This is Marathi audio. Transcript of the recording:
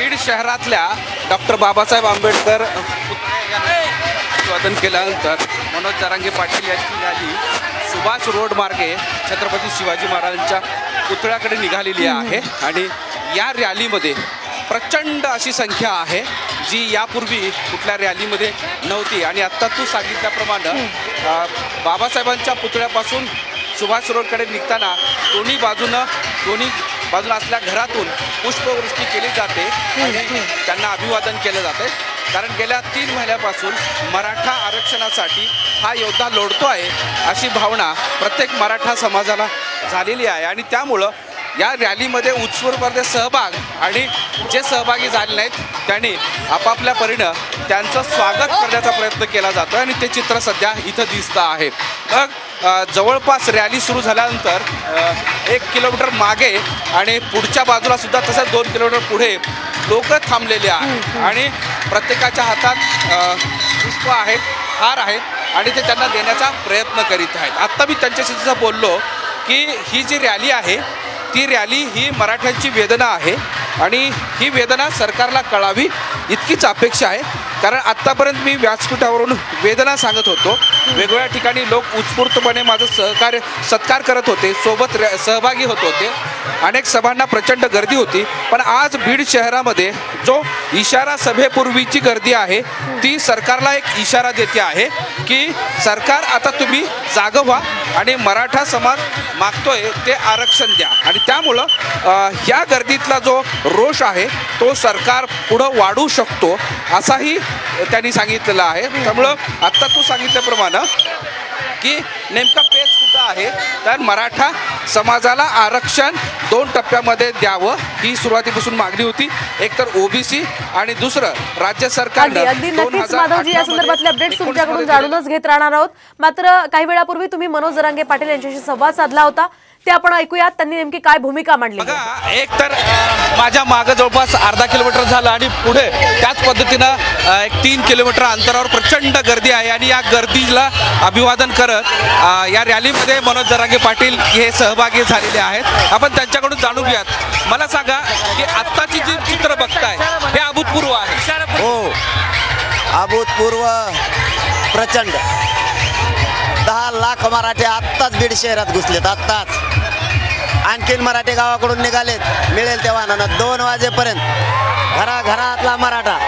बीड शहरातल्या डॉक्टर बाबासाहेब आंबेडकर अभिवादन केल्यानंतर मनोज जरांगे पाटील यांची रॅली सुभाष रोड मार्गे छत्रपती शिवाजी महाराजांच्या पुतळ्याकडे निघालेली आहे आणि या रॅलीमध्ये प्रचंड अशी संख्या आहे जी यापूर्वी कुठल्या रॅलीमध्ये नव्हती। आणि आत्ता तू सांगितल्याप्रमाणे बाबासाहेबांच्या पुतळ्यापासून सुभाष रोडकडे निघताना दोन्ही बाजूला असलेल्या घरातून पुष्पवृष्टी केली जाते आणि त्यांना अभिवादन केलं जाते। कारण गेल्या 3 महिन्यापासून मराठा आरक्षणासाठी हा योद्धा लढतो आहे अशी भावना प्रत्येक मराठा समाजाला झालेली आहे आणि त्यामुळं या रॅलीमध्ये उत्स्फूर्तपणे सहभाग आणि जे सहभागी झाले नाहीत त्यांनी आपापल्या परीनं त्यांचं स्वागत करण्याचा प्रयत्न केला जातो आणि ते चित्र सध्या इथं दिसतं आहे। जवळपास रॅली सुरू झाल्यानंतर 1 किलोमीटर मागे आणि पुढच्या बाजूला सुद्धा तसंच 2 किलोमीटर पुढे लोक थांबलेले आहेत आणि प्रत्येकाच्या हातात पुष्प आहेत, हार आहेत आणि ते त्यांना देण्याचा प्रयत्न करीत आहेत। आत्ता मी त्यांच्याशी सुद्धा बोललो की ही जी रॅली आहे ती रॅली ही मराठ्यांची वेदना आहे आणि ही वेदना सरकारला कळावी इतकीच अपेक्षा आहे। कारण आत्तापर्यंत मी व्यासपीठावरून वेदना सांगत होतो, वेगवेगळ्या ठिकाणी लोक उत्स्फूर्तपणे माझं सत्कार करत होते, सोबत सहभागी होत होते, अनेक सभांना प्रचंड गर्दी होती। पण आज बीड शहरामध्ये जो इशारा सभेपूर्वीची गर्दी आहे ती सरकारला एक इशारा देते आहे की सरकार आता तुम्ही जागं व्हा आणि मराठा समाज मागतोय ते आरक्षण द्या। आणि त्यामुळं ह्या गर्दीतला जो रोष आहे तो सरकार पुढं वाढू शकतो असाही त्यांनी सांगितलेलं आहे। त्यामुळं आत्ता तू सांगितल्याप्रमाणे की नेमका पेच कुठं आहे तर मराठा समाजाला आरक्षण 2 टप्प्यामध्ये द्यावं ही सुरुवातीपासून मागणी होती। एक तर ओबीसी आणि दुसरं राज्य सरकारने अगदी नक्कीच माधवजी या संदर्भातले अपडेट्स तुमच्याकडून जाणूनच घेत राहणार आहोत। मात्र काही वेळापूर्वी तुम्ही मनोज जरांगे पाटील यांच्याशी संवाद साधला होता, ते आपण ऐकूयात त्यांनी नेमकी काय भूमिका मांडली। एक तर माझ्या मागे जवळपास अर्धा किलोमीटर झालं आणि पुढे त्याच पद्धतीनं 3 किलोमीटर अंतरावर प्रचंड गर्दी आहे आणि या गर्दीला अभिवादन करत या रॅलीमध्ये मनोज जरांगे पाटील हे सहभागी झालेले आहेत। आपण त्यांच्याकडून जाणून घेऊयात। मला सांगा की आत्ताची जी चित्र बघताय हे अभूतपूर्व आहे। हो, अभूतपूर्व, प्रचंड 10 लाख मराठी आत्ताच बीड शहरात घुसलेत। आत्ताच आणखीन मराठी गावाकडून निघालेत, मिळेल तेव्हा 2 वाजेपर्यंत घराघरातला मराठा